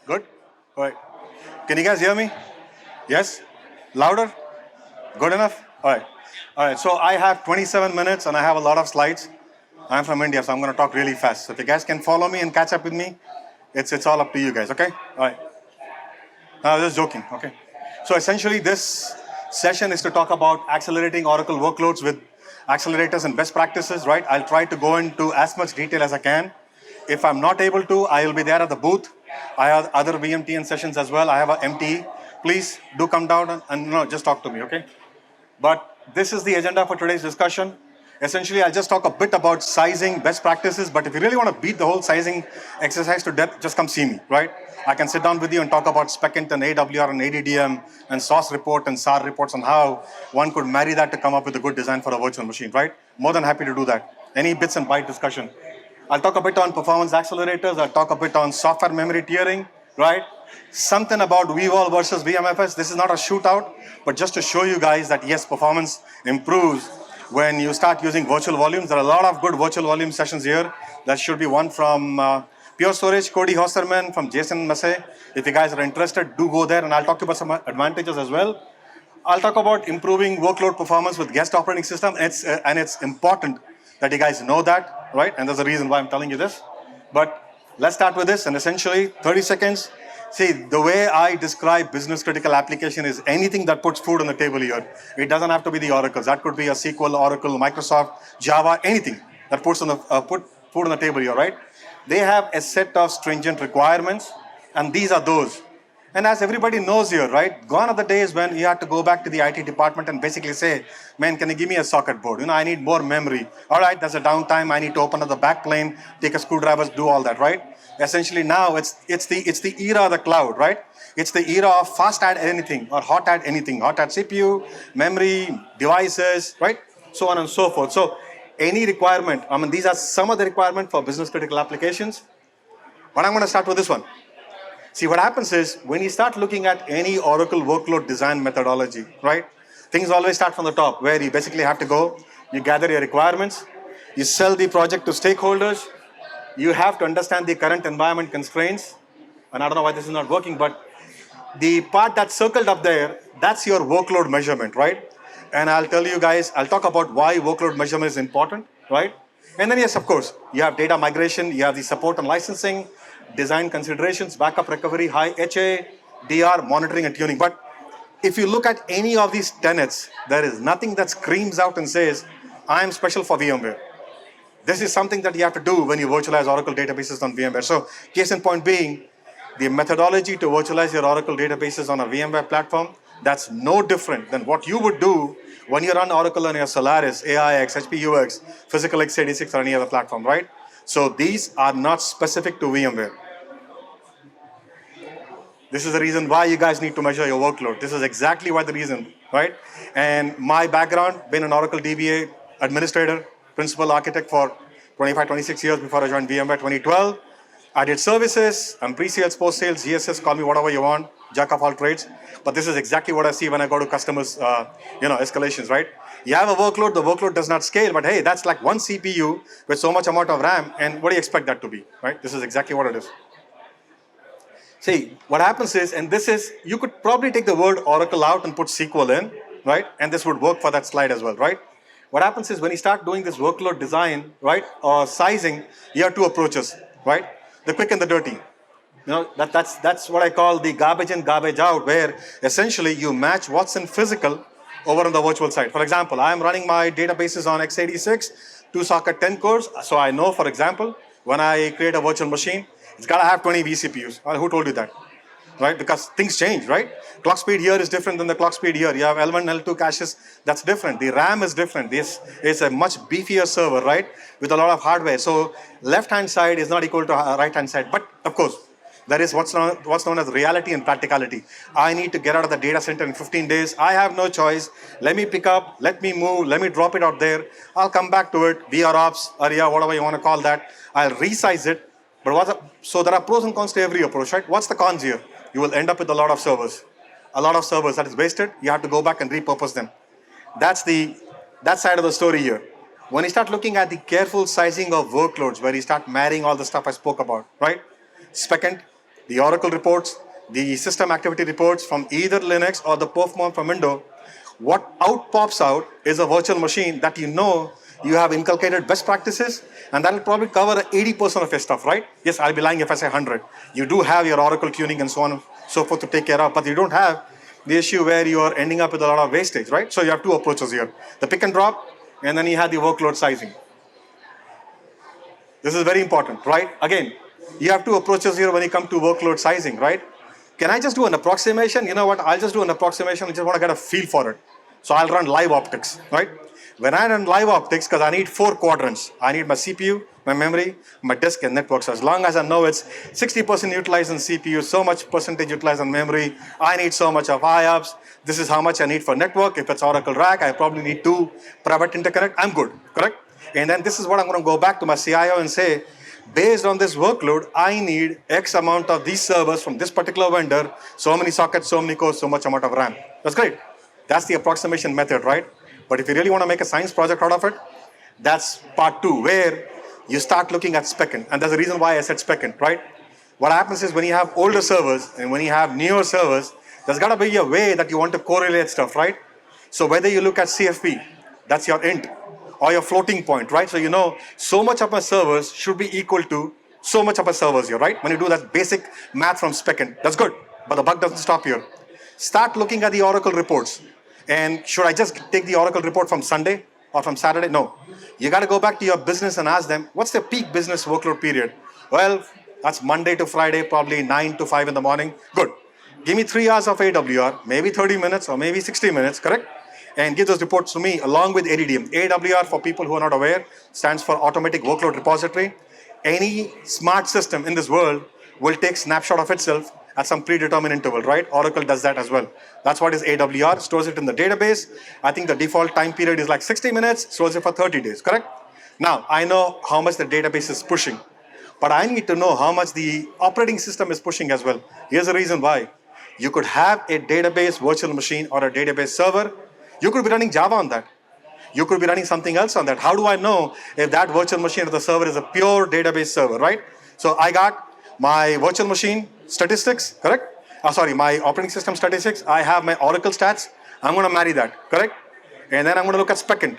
Good? All right. Can you guys hear me? Yes? Louder? Good enough? All right. All right. So I have 27 minutes and I have a lot of slides. I'm from India, so I'm going to talk really fast. So if you guys can follow me and catch up with me, it's all up to you guys, okay? All right. No, just joking, okay? So essentially this session is to talk about accelerating Oracle workloads with accelerators and best practices, right? I'll try to go into as much detail as I can. If I'm not able to, I will be there at the booth. I have other VMTN sessions as well. I have a MTE. Please do come down and no, just talk to me, okay? But this is the agenda for today's discussion. Essentially, I'll just talk a bit about sizing, best practices, but if you really want to beat the whole sizing exercise to death, just come see me, right? I can sit down with you and talk about SPECint and AWR and ADDM and source report and SAR reports on how one could marry that to come up with a good design for a virtual machine, right? More than happy to do that. Any bits and byte discussion. I'll talk a bit on performance accelerators. I'll talk a bit on software memory tiering, right? Something about vVol versus VMFS. This is not a shootout, but just to show you guys that yes, performance improves when you start using virtual volumes. There are a lot of good virtual volume sessions here. There should be one from Pure Storage, Cody Hosterman, from Jason Massey. If you guys are interested, do go there and I'll talk about some advantages as well. I'll talk about improving workload performance with guest operating system. And it's important that you guys know that, right? And there's a reason why I'm telling you this. But let's start with this and essentially 30 seconds. See, the way I describe business critical application is anything that puts food on the table here. It doesn't have to be the Oracles. That could be a SQL, Oracle, Microsoft, Java, anything that puts put food on the table here, right? They have a set of stringent requirements, and these are those. And as everybody knows here, right, gone are the days when you had to go back to the IT department and basically say, man, can you give me a socket board? You know, I need more memory. All right, there's a downtime. I need to open up the backplane, take a screwdriver, do all that, right? Essentially now it's the era of the cloud, right? It's the era of fast add anything or hot add anything. Hot add CPU, memory, devices, right? So on and so forth. So any requirement, I mean, these are some of the requirements for business critical applications. But I'm going to start with this one. See, what happens is when you start looking at any Oracle workload design methodology, right? Things always start from the top where you basically have to go, you gather your requirements, you sell the project to stakeholders, you have to understand the current environment constraints. And I don't know why this is not working, but the part that's circled up there, that's your workload measurement, right? And I'll tell you guys, I'll talk about why workload measurement is important, right? And then yes, of course, you have data migration, you have the support and licensing, design considerations, backup recovery, high HA, DR, monitoring and tuning. But if you look at any of these tenets, there is nothing that screams out and says, I am special for VMware. This is something that you have to do when you virtualize Oracle databases on VMware. So case in point being, the methodology to virtualize your Oracle databases on a VMware platform, that's no different than what you would do when you run Oracle on your Solaris, AIX, HPUX, Physical x86 or any other platform, right? So these are not specific to VMware. This is the reason why you guys need to measure your workload. This is exactly why the reason, right? And my background, been an Oracle DBA administrator, principal architect for 25, 26 years before I joined VMware 2012. I did services, I'm pre-sales, post-sales, GSS, call me whatever you want, jack of all trades. But this is exactly what I see when I go to customers, escalations, right? You have a workload, the workload does not scale, but hey, that's like one CPU with so much amount of RAM, and what do you expect that to be, right? This is exactly what it is. See, what happens is, and this is, you could probably take the word Oracle out and put SQL in, right? And this would work for that slide as well, right? What happens is when you start doing this workload design, right, or sizing, you have two approaches, right? The quick and the dirty. You know, that's what I call the garbage in, garbage out, where essentially you match what's in physical over on the virtual side. For example, I'm running my databases on x86, 2-socket 10 cores. So I know, for example, when I create a virtual machine, it's got to have 20 vCPUs. Who told you that? Right? Because things change, right? Clock speed here is different than the clock speed here. You have L1, L2 caches, that's different. The RAM is different. This is a much beefier server, right? With a lot of hardware. So left-hand side is not equal to right-hand side. But of course, there is what's known as reality and practicality. I need to get out of the data center in 15 days. I have no choice. Let me pick up, let me move, let me drop it out there. I'll come back to it, VROps, or yeah, whatever you want to call that. I'll resize it. But so there are pros and cons to every approach, right? What's the cons here? You will end up with a lot of servers. A lot of servers that is wasted. You have to go back and repurpose them. That's that side of the story here. When you start looking at the careful sizing of workloads, where you start marrying all the stuff I spoke about, right? SPECint, the Oracle reports, the system activity reports from either Linux or the perform from Windows, what pops out is a virtual machine that you know you have inculcated best practices, and that will probably cover 80% of your stuff, right? Yes, I'll be lying if I say 100. You do have your Oracle tuning and so on and so forth to take care of, but you don't have the issue where you are ending up with a lot of wastage, right? So you have two approaches here. The pick and drop, and then you have the workload sizing. This is very important, right? Again, you have two approaches here when you come to workload sizing, right? Can I just do an approximation? You know what? I'll just do an approximation. I just want to get a feel for it. So I'll run live optics, right? When I run live optics, because I need 4 quadrants. I need my CPU, my memory, my disk, and network. So as long as I know it's 60% utilized in CPU, so much percentage utilized in memory, I need so much of IOPS. This is how much I need for network. If it's Oracle rack, I probably need 2 private interconnect. I'm good, correct? And then this is what I'm going to go back to my CIO and say, based on this workload, I need X amount of these servers from this particular vendor, so many sockets, so many cores, so much amount of RAM. That's great. That's the approximation method, right? But if you really want to make a science project out of it, that's part 2, where you start looking at spec-in. And there's a reason why I said spec-in, right? What happens is when you have older servers and when you have newer servers, there's got to be a way that you want to correlate stuff, right? So whether you look at CFP, that's your int, or your floating point, right? So you know, so much of my servers should be equal to so much of my servers here, right? When you do that basic math from spec-in, that's good. But the bug doesn't stop here. Start looking at the Oracle reports. And should I just take the Oracle report from Sunday or from Saturday? No. You got to go back to your business and ask them, what's the peak business workload period? Well, that's Monday to Friday, probably 9 to 5 in the morning. Good. Give me 3 hours of AWR, maybe 30 minutes or maybe 60 minutes, correct? And give those reports to me along with ADDM. AWR, for people who are not aware, stands for Automatic Workload Repository. Any smart system in this world will take snapshot of itself at some predetermined interval, right? Oracle does that as well. That's what is AWR, stores it in the database. I think the default time period is like 60 minutes, stores it for 30 days, correct? Now, I know how much the database is pushing, but I need to know how much the operating system is pushing as well. Here's the reason why. You could have a database virtual machine or a database server. You could be running Java on that. You could be running something else on that. How do I know if that virtual machine or the server is a pure database server, right? So I got my virtual machine statistics, correct? My operating system statistics. I have my Oracle stats. I'm going to marry that, correct? And then I'm going to look at spec-in.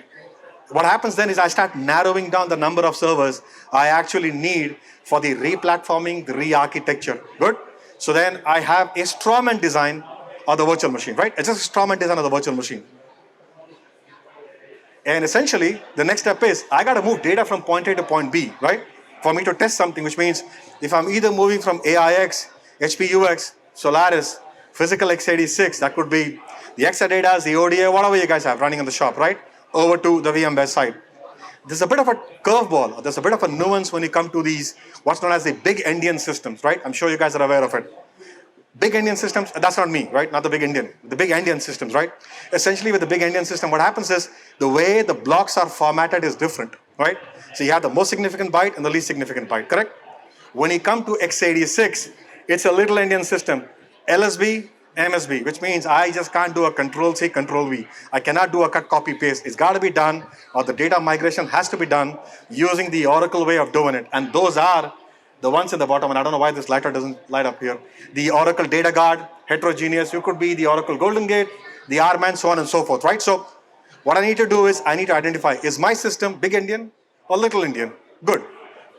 What happens then is I start narrowing down the number of servers I actually need for the re-platforming, the re-architecture, good? So then I have a strawman design of the virtual machine, right? It's just a strawman design of the virtual machine. And essentially, the next step is I got to move data from point A to point B, right? For me to test something, which means if I'm either moving from AIX, HPUX, Solaris, physical x86, that could be the Exadata, the ODA, whatever you guys have running in the shop, right? Over to the VMware side. There's a bit of a curveball, there's a bit of a nuance when you come to these, what's known as the big Indian systems, right? I'm sure you guys are aware of it. Big Indian systems, that's not me, right? Not the big Indian. The big Indian systems, right? Essentially with the big Indian system, what happens is the way the blocks are formatted is different, right? So you have the most significant byte and the least significant byte, correct? When you come to x86, it's a little Indian system. LSB, MSB, which means I just can't do a Control-C, Control-V. I cannot do a cut, copy, paste. It's got to be done, or the data migration has to be done using the Oracle way of doing it. And those are the ones in the bottom, and I don't know why this lighter doesn't light up here. The Oracle Data Guard, heterogeneous, you could be the Oracle Golden Gate, the RMAN, so on and so forth, right? So what I need to do is I need to identify, is my system big Indian or little Indian? Good.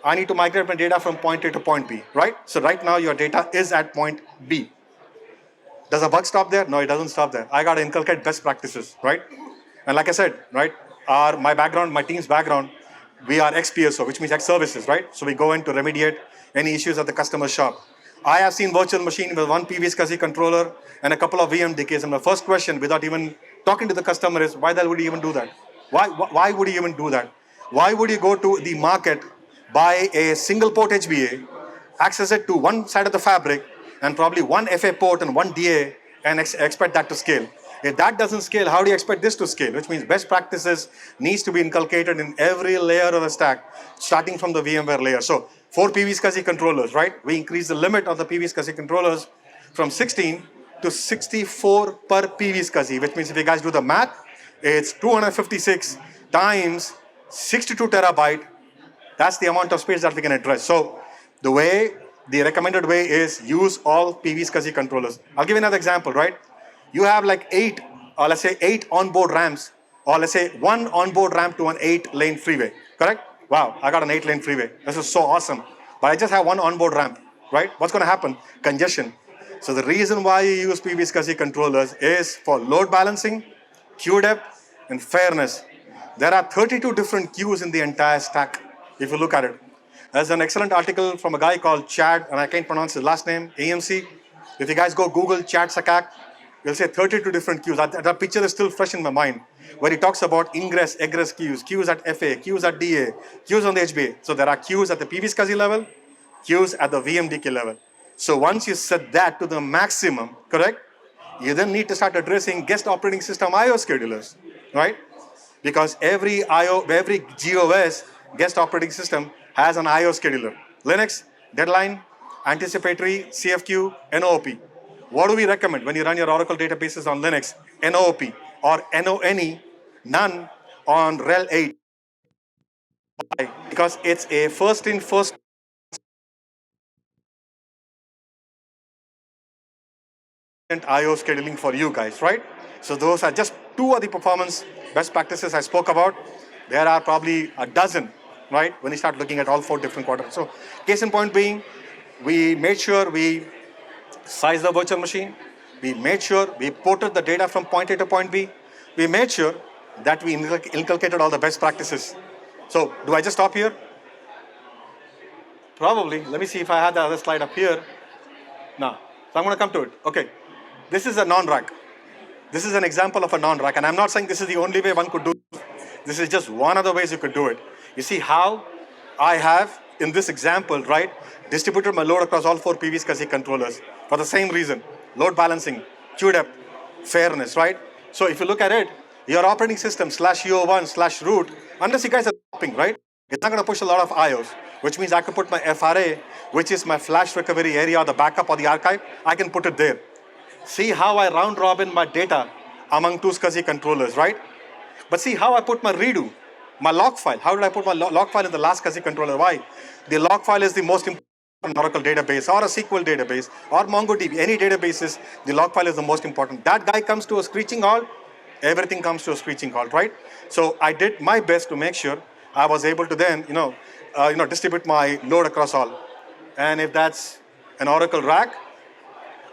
I need to migrate my data from point A to point B, right? So right now your data is at point B. Does a bug stop there? No, it doesn't stop there. I got to inculcate best practices, right? And like I said, right, my background, my team's background, we are ex-PSO, which means ex-services, right? So we go in to remediate any issues at the customer shop. I have seen virtual machine with one PV-SCSI controller and a couple of VMDKs. And my first question, without even talking to the customer, is why the hell would you even do that? Why would you even do that? Why would you go to the market, buy a single port HBA, access it to one side of the fabric, and probably one FA port and one DA, and expect that to scale? If that doesn't scale, how do you expect this to scale? Which means best practices needs to be inculcated in every layer of the stack, starting from the VMware layer. So 4 PV-SCSI controllers, right? We increase the limit of the PV-SCSI controllers from 16 to 64 per PV-SCSI, which means if you guys do the math, it's 256 times 62 terabyte. That's the amount of space that we can address. So the way the recommended way is use all PV SCSI controllers. I'll give you another example, right? You have like 8, or let's say 8 onboard ramps, or let's say 1 onboard ramp to an 8-lane freeway, correct? Wow, I got an 8-lane freeway. This is so awesome. But I just have 1 onboard ramp, right? What's going to happen? Congestion. So the reason why you use PV SCSI controllers is for load balancing, queue depth, and fairness. There are 32 different queues in the entire stack, if you look at it. There's an excellent article from a guy called Chad, and I can't pronounce his last name, AMC. If you guys go Google Chad Sakak, you'll say 32 different queues. That picture is still fresh in my mind, where he talks about ingress, egress queues, queues at FA, queues at DA, queues on the HBA. So there are queues at the PV SCSI level, queues at the VMDK level. So once you set that to the maximum, correct, you then need to start addressing guest operating system IO schedulers, right? Because every GOS, guest operating system, has an IO scheduler. Linux, deadline, anticipatory, CFQ, NOOP. What do we recommend when you run your Oracle databases on Linux? NOOP or NONE, none on RHEL 8. Why? Because it's a first in, first IO scheduling for you guys, right? So those are just 2 of the performance best practices I spoke about. There are probably a dozen, right, when you start looking at all 4 different quadrants. So case in point being, we made sure we sized the virtual machine. We made sure we ported the data from point A to point B. We made sure that we inculcated all the best practices. So do I just stop here? Probably. Let me see if I had the other slide up here. No. So I'm going to come to it. Okay. This is a non-rack. This is an example of a non-rack. And I'm not saying this is the only way one could do it. This is just one of the ways you could do it. You see how I have, in this example, right, distributed my load across all 4 PV SCSI controllers for the same reason. Load balancing, queue depth, fairness, right? So if you look at it, your operating system /UO1/root, unless you guys are stopping, right, it's not going to push a lot of IOs, which means I could put my FRA, which is my flash recovery area or the backup or the archive, I can put it there. See how I round robin my data among 2 SCSI controllers, right? But see how I put my redo, my log file. How did I put my log file in the last SCSI controller? Why? The log file is the most important Oracle database or a SQL database or MongoDB. Any databases, the log file is the most important. That guy comes to a screeching halt, everything comes to a screeching halt, right? So I did my best to make sure I was able to then, distribute my load across all. And if that's an Oracle rack,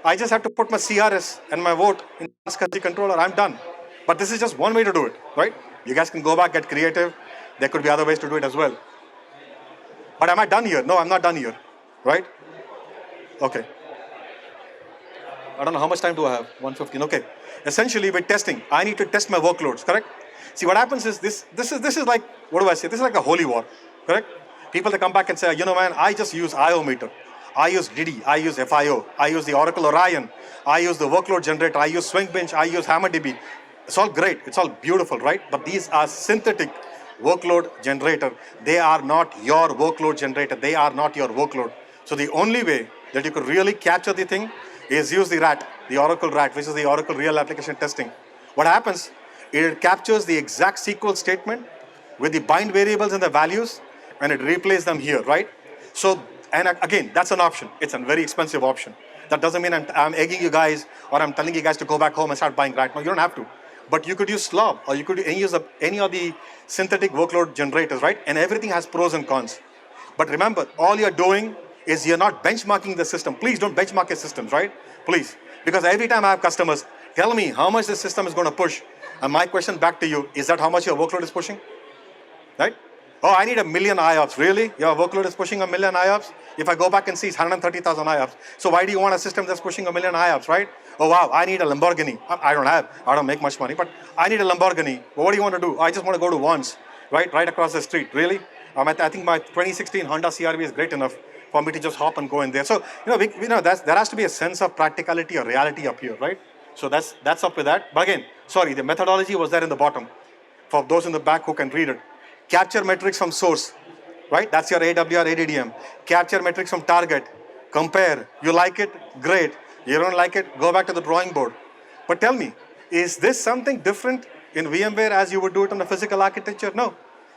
I just have to put my CRS and my vote in the SCSI controller. I'm done. But this is just one way to do it, right? You guys can go back, get creative. There could be other ways to do it as well. But am I done here? No, I'm not done here, right? Okay. I don't know how much time do I have? 1:15. Okay. Essentially, with testing, I need to test my workloads, correct? See, what happens is this is like, what do I say? This is like a holy war, correct? People that come back and say, man, I just use IO meter. I use Didi, I use FIO, I use the Oracle Orion, I use the workload generator, I use SwingBench, I use HammerDB. It's all great, it's all beautiful, right? But these are synthetic workload generator. They are not your workload generator. They are not your workload. So the only way that you could really capture the thing is use the RAT, the Oracle RAT, which is the Oracle Real Application Testing. What happens? It captures the exact SQL statement with the bind variables and the values, and it replays them here, right? So, and again, that's an option. It's a very expensive option. That doesn't mean I'm egging you guys or I'm telling you guys to go back home and start buying RAT. No, you don't have to. But you could use Slob or you could use any of the synthetic workload generators, right? And everything has pros and cons. But remember, all you're doing is you're not benchmarking the system. Please don't benchmark your systems, right? Please. Because every time I have customers, tell me how much the system is going to push. And my question back to you, is that how much your workload is pushing? Right? Oh, I need 1 million IOPS. Really? Your workload is pushing 1 million IOPS? If I go back and see it's 130,000 IOPS. So why do you want a system that's pushing 1 million IOPS, right? Oh, wow, I need a Lamborghini. I don't make much money, but I need a Lamborghini. Well, what do you want to do? I just want to go to once, right across the street. Really? I think my 2016 Honda CRV is great enough for me to just hop and go in there. So, there has to be a sense of practicality or reality up here, right? So that's up with that. But again, sorry, the methodology was there in the bottom. For those in the back who can read it. Capture metrics from source, right? That's your AWR ADDM. Capture metrics from target. Compare. You like it? Great. You don't like it? Go back to the drawing board. But tell me, is this something different in VMware as you would do it on a physical architecture? No.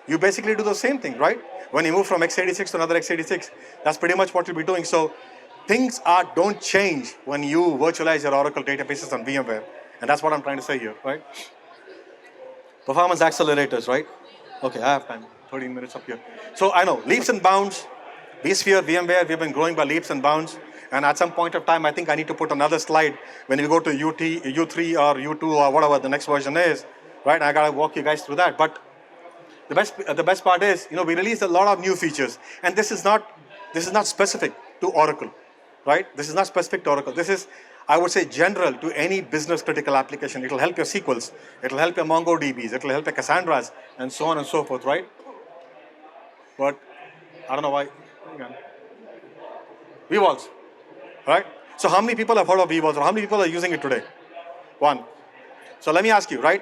You basically do the same thing, right? When you move from x86 to another x86, that's pretty much what you'll be doing. So things don't change when you virtualize your Oracle databases on VMware. And that's what I'm trying to say here, right? Performance accelerators, right? Okay, I have time. 13 minutes up here. So I know, leaps and bounds. vSphere, VMware, we've been growing by leaps and bounds. And at some point of time, I think I need to put another slide when you go to U3 or U2 or whatever the next version is, right? I gotta walk you guys through that. But the best part is, we released a lot of new features. And this is not specific to Oracle, right? This is not specific to Oracle. This is, I would say, general to any business critical application. It'll help your SQLs, it'll help your MongoDBs, it'll help your Cassandras, and so on and so forth, right? But I don't know why. Hang on. vVols, right? So how many people have heard of vVols, or how many people are using it today? One. So let me ask you, right?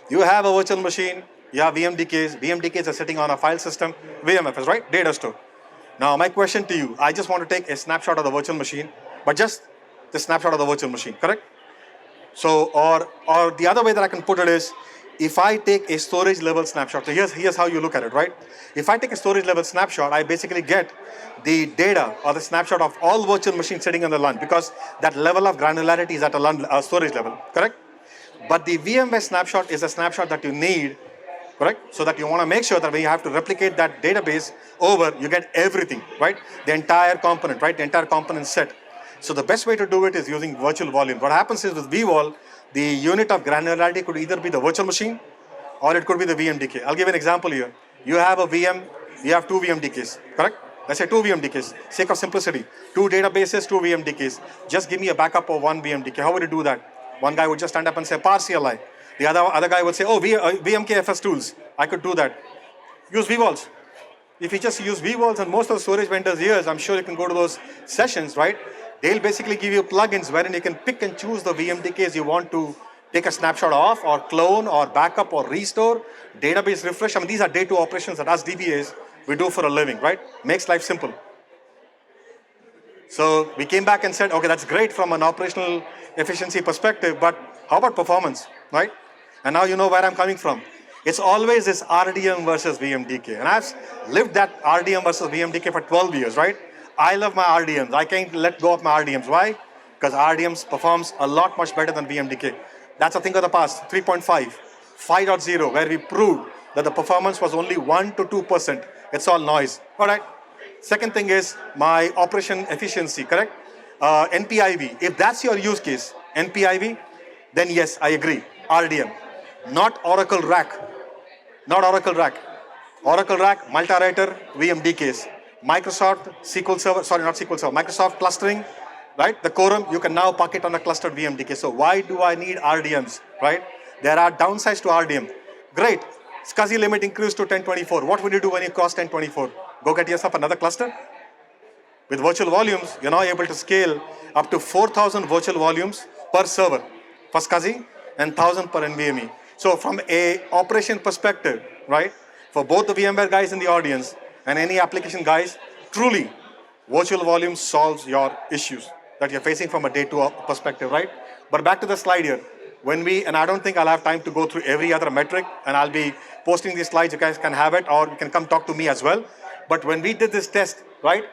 You have a virtual machine, you have VMDKs. VMDKs are sitting on a file system, VMFS, right? Data store. Now my question to you, I just want to take a snapshot of the virtual machine, but just the snapshot of the virtual machine, correct? So, or the other way that I can put it is, if I take a storage level snapshot, so here's how you look at it, right? If I take a storage level snapshot, I basically get the data or the snapshot of all virtual machines sitting on the LUN, because that level of granularity is at a LUN storage level, correct? But the VMware snapshot is a snapshot that you need, correct? So that you want to make sure that when you have to replicate that database over, you get everything, right? The entire component, right? The entire component set. So the best way to do it is using virtual volume. What happens is with vVol, the unit of granularity could either be the virtual machine or it could be the VMDK. I'll give an example here. You have a VM, you have two VMDKs, correct? Let's say two VMDKs, sake of simplicity. Two databases, two VMDKs. Just give me a backup of one VMDK. How would you do that? One guy would just stand up and say parse CLI. The other guy would say, oh, VMKFS tools. I could do that. Use vVols. If you just use vVols, and most of the storage vendors here, I'm sure you can go to those sessions, right? They'll basically give you plugins wherein you can pick and choose the VMDKs you want to take a snapshot of, or clone, or backup, or restore, database refresh. I mean, these are day-to operations that us DBAs, we do for a living, right? Makes life simple. So we came back and said, okay, that's great from an operational efficiency perspective, but how about performance, right? And now you know where I'm coming from. It's always this RDM versus VMDK. And I've lived that RDM versus VMDK for 12 years, right? I love my RDMs. I can't let go of my RDMs. Why? Because RDMs performs a lot much better than VMDK. That's a thing of the past, 3.5, 5.0, where we proved that the performance was only 1 to 2%. It's all noise, all right? Second thing is my operation efficiency, correct? NPIV, if that's your use case, NPIV, then yes, I agree, RDM. Not Oracle Rack, not Oracle Rack. Oracle Rack, multi-writer, VMDKs. Microsoft SQL Server, sorry, not SQL Server, Microsoft clustering, right? The quorum, you can now pack it on a clustered VMDK. So why do I need RDMs, right? There are downsides to RDM. Great, SCSI limit increased to 1024. What would you do when you cross 1024? Go get yourself another cluster? With virtual volumes, you're now able to scale up to 4,000 virtual volumes per server for SCSI and 1,000 per NVMe. So from a operation perspective, right, for both the VMware guys in the audience and any application guys, truly, virtual volume solves your issues that you're facing from a day-to perspective, right? But back to the slide here. And I don't think I'll have time to go through every other metric, and I'll be posting these slides, you guys can have it, or you can come talk to me as well. But when we did this test, right,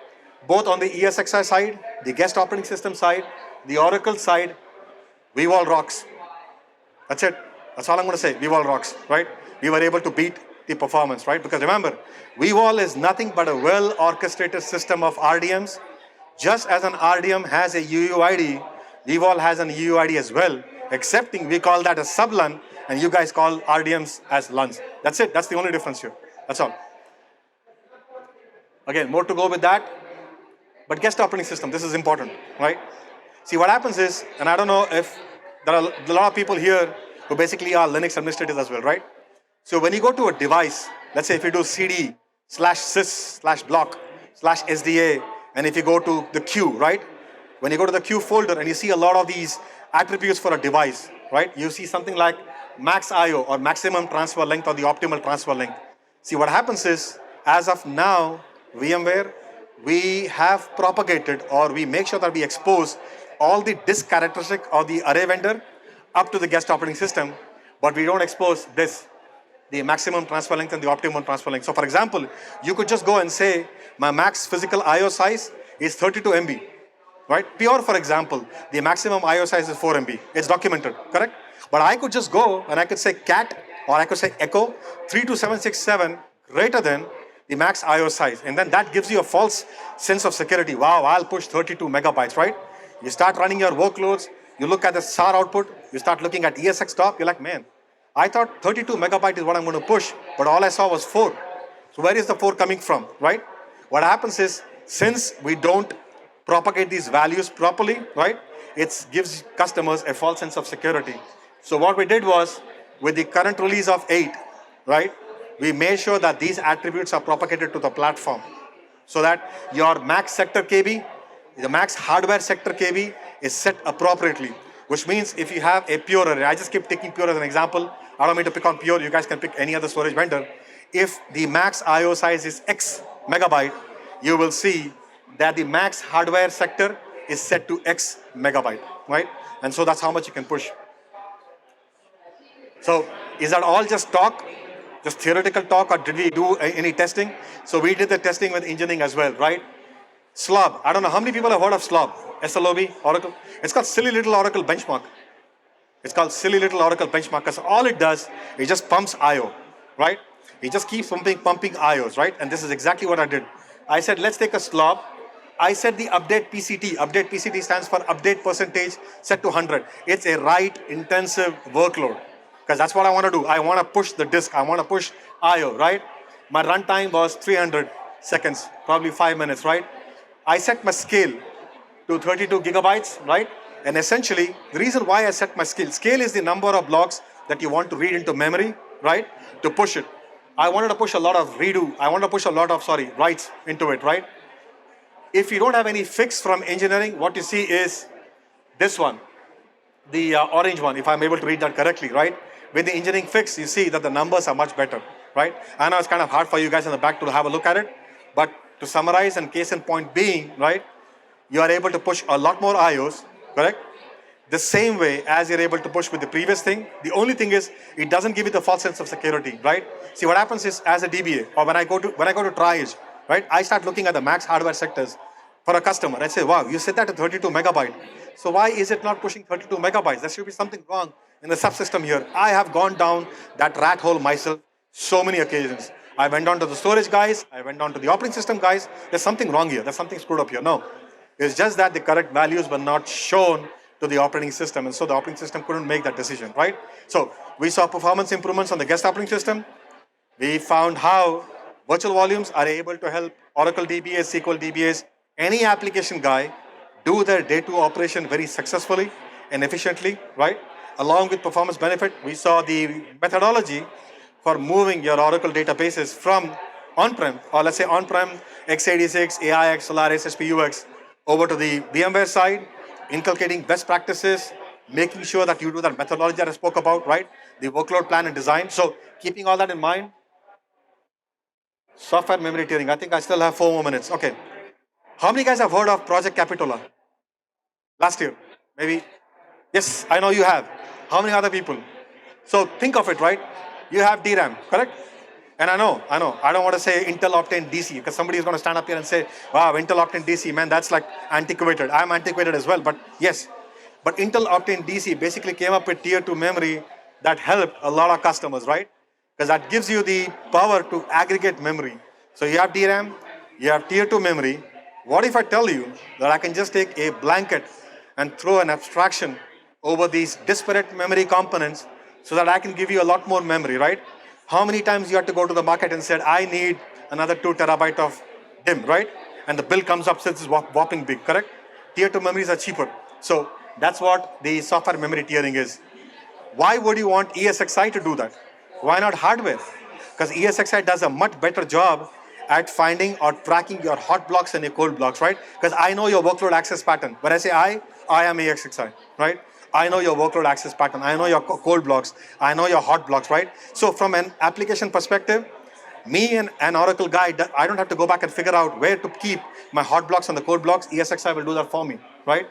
both on the ESXi side, the guest operating system side, the Oracle side, vVol rocks. That's it. That's all I'm going to say. vVol rocks, right? We were able to beat the performance, right? Because remember, vVol is nothing but a well-orchestrated system of RDMs. Just as an RDM has a UUID, vVol has an UUID as well, excepting we call that a sub-LUN, and you guys call RDMs as LUNs. That's it. That's the only difference here. That's all. Again, more to go with that. But guest operating system, this is important, right? See, what happens is, and I don't know if there are a lot of people here who basically are Linux administrators as well, right? So when you go to a device, let's say if you do cd/sys/block/sda, and if you go to the queue, right? When you go to the queue folder and you see a lot of these attributes for a device, right? You see something like max IO or maximum transfer length or the optimal transfer length. See, what happens is, as of now, VMware, we have propagated, or we make sure that we expose all the disk characteristic of the array vendor up to the guest operating system, but we don't expose this. the maximum transfer length and the optimum transfer length. So for example, you could just go and say, my max physical I/O size is 32 MB, right? Pure, for example, the maximum I/O size is 4 MB. It's documented, correct? But I could just go and I could say cat, or I could say echo 32767 greater than the max I/O size. And then that gives you a false sense of security. Wow, I'll push 32 megabytes, right? You start running your workloads, you look at the SAR output, you start looking at ESX top, you're like, man, I thought 32 megabyte is what I'm going to push, but all I saw was 4. So where is the 4 coming from, right? What happens is, since we don't propagate these values properly, right, it gives customers a false sense of security. So what we did was, with the current release of 8, right, we made sure that these attributes are propagated to the platform so that your max sector KB, the max hardware sector KB is set appropriately, which means if you have a Pure array, I just keep taking Pure as an example, I don't mean to pick on Pure, you guys can pick any other storage vendor. If the max I/O size is X megabyte, you will see that the max hardware sector is set to X megabyte, right? And so that's how much you can push. So is that all just talk, just theoretical talk, or did we do any testing? So we did the testing with engineering as well, right? SLOB, I don't know how many people have heard of SLOB, SLOB, Oracle. It's called silly little Oracle benchmark. It's called silly little Oracle benchmark because all it does, it just pumps I/O, right? It just keeps pumping I/Os, right? And this is exactly what I did. I said, let's take a SLOB. I set the update PCT. Update PCT stands for update percentage set to 100. It's a write intensive workload because that's what I want to do. I want to push the disk. I want to push I/O, right? My runtime was 300 seconds, probably 5 minutes, right? I set my scale to 32 gigabytes, right? And essentially, the reason why I set my scale is the number of blocks that you want to read into memory, right? To push it. I wanted to push a lot of writes into it, right? If you don't have any fix from engineering, what you see is this one, the orange one, if I'm able to read that correctly, right? With the engineering fix, you see that the numbers are much better, right? I know it's kind of hard for you guys in the back to have a look at it, but to summarize and case in point being, right, you are able to push a lot more I/Os, correct? The same way as you're able to push with the previous thing. The only thing is, it doesn't give you the false sense of security, right? See, what happens is, as a DBA, or when I go to triage, right, I start looking at the max hardware sectors for a customer. I say, wow, you set that to 32 megabyte. So why is it not pushing 32 megabytes? There should be something wrong in the subsystem here. I have gone down that rat hole myself so many occasions. I went down to the storage guys, I went down to the operating system guys. There's something wrong here. There's something screwed up here. No, it's just that the correct values were not shown to the operating system, and so the operating system couldn't make that decision, right? So we saw performance improvements on the guest operating system. We found how virtual volumes are able to help Oracle DBAs, SQL DBAs, any application guy do their day-to operation very successfully and efficiently, right? Along with performance benefit, we saw the methodology for moving your Oracle databases from on-prem, or let's say on-prem x86, AIX, Solaris, SPUX, over to the VMware side, inculcating best practices, making sure that you do that methodology that I spoke about, right? The workload plan and design. So keeping all that in mind, software memory tiering. I think I still have 4 more minutes. Okay. How many guys have heard of Project Capitola? Last year, maybe. Yes, I know you have. How many other people? So think of it, right? You have DRAM, correct? And I know. I don't want to say Intel Optane DC because somebody is going to stand up here and say, wow, Intel Optane DC, man, that's like antiquated. I'm antiquated as well, but yes. But Intel Optane DC basically came up with tier 2 memory that helped a lot of customers, right? Because that gives you the power to aggregate memory. So you have DRAM, you have tier 2 memory. What if I tell you that I can just take a blanket and throw an abstraction over these disparate memory components so that I can give you a lot more memory, right? How many times you have to go to the market and said, I need another 2 terabyte of DIMM, right? And the bill comes up since it's whopping big, correct? Tier 2 memories are cheaper. So that's what the software memory tiering is. Why would you want ESXi to do that? Why not hardware? Because ESXi does a much better job at finding or tracking your hot blocks and your cold blocks, right? Because I know your workload access pattern. When I say I am ESXi, right? I know your workload access pattern. I know your cold blocks. I know your hot blocks, right? So from an application perspective, me and an Oracle guy, I don't have to go back and figure out where to keep my hot blocks and the cold blocks. ESXi will do that for me, right?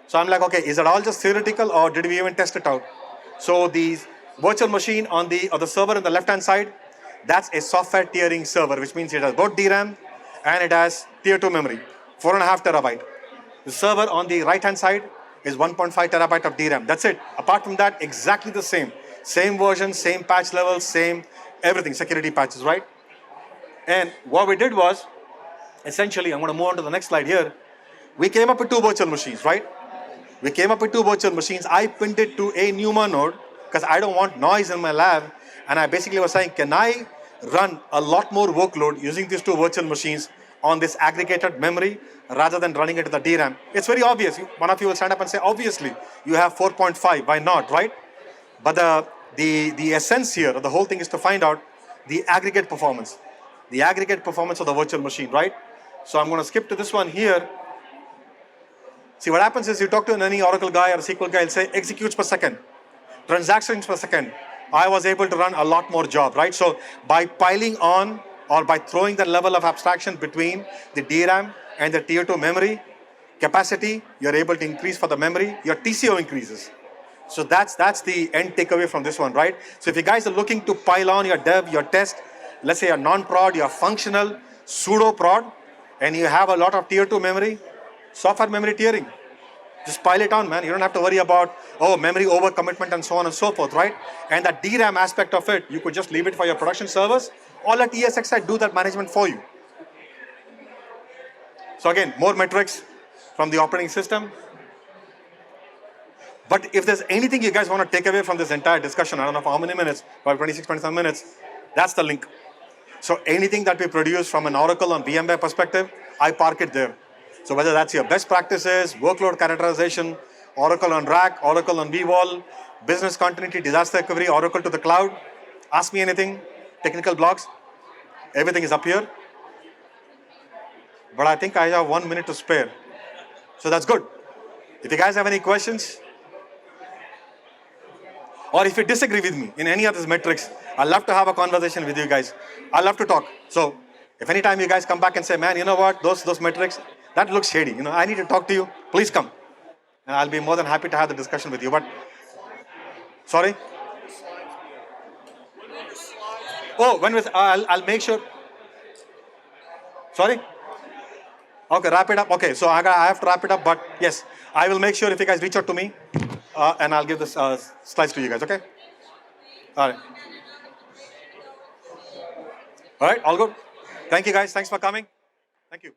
So I'm like, okay, is it all just theoretical or did we even test it out? So these Virtual machine on the server on the left-hand side, that's a software tiering server, which means it has both DRAM and it has tier 2 memory, 4.5 terabyte. The server on the right-hand side is 1.5 terabyte of DRAM. That's it. Apart from that, exactly the same. Same version, same patch levels, same everything, security patches, right? And what we did was, essentially, I'm going to move on to the next slide here. We came up with 2 virtual machines, right? We came up with 2 virtual machines. I pinned it to a NUMA node because I don't want noise in my lab. And I basically was saying, can I run a lot more workload using these 2 virtual machines on this aggregated memory rather than running it to the DRAM? It's very obvious. One of you will stand up and say, obviously, you have 4.5. Why not, right? But the essence here of the whole thing is to find out the aggregate performance. The aggregate performance of the virtual machine, right? So I'm going to skip to this one here. See, what happens is you talk to any Oracle guy or a SQL guy, he'll say executes per second, transactions per second. I was able to run a lot more job, right? So by piling on or by throwing that level of abstraction between the DRAM and the tier 2 memory capacity, you're able to increase for the memory, your TCO increases. So that's the end takeaway from this one, right? So if you guys are looking to pile on your dev, your test, let's say you're non-prod, you're functional, pseudo-prod, and you have a lot of tier 2 memory, software memory tiering. Just pile it on, man. You don't have to worry about, oh, memory overcommitment and so on and so forth, right? And that DRAM aspect of it, you could just leave it for your production servers or let ESXi do that management for you. So again, more metrics from the operating system. But if there's anything you guys want to take away from this entire discussion, I don't know for how many minutes, about 26, 27 minutes, that's the link. So anything that we produce from an Oracle on VMware perspective, I park it there. So whether that's your best practices, workload characterization, Oracle on rack, Oracle on vVol, business continuity, disaster recovery, Oracle to the cloud, ask me anything, technical blogs, everything is up here. But I think I have 1 minute to spare. So that's good. If you guys have any questions, or if you disagree with me in any of these metrics, I'd love to have a conversation with you guys. I love to talk. So if anytime you guys come back and say, man, you know what, those metrics, that looks shady. You know, I need to talk to you. Please come. And I'll be more than happy to have the discussion with you. But, sorry? Oh, I'll make sure. Sorry? Okay, wrap it up. Okay, so I have to wrap it up. But yes, I will make sure if you guys reach out to me, and I'll give the slides to you guys, okay? All right. All right, all good. Thank you guys. Thanks for coming. Thank you.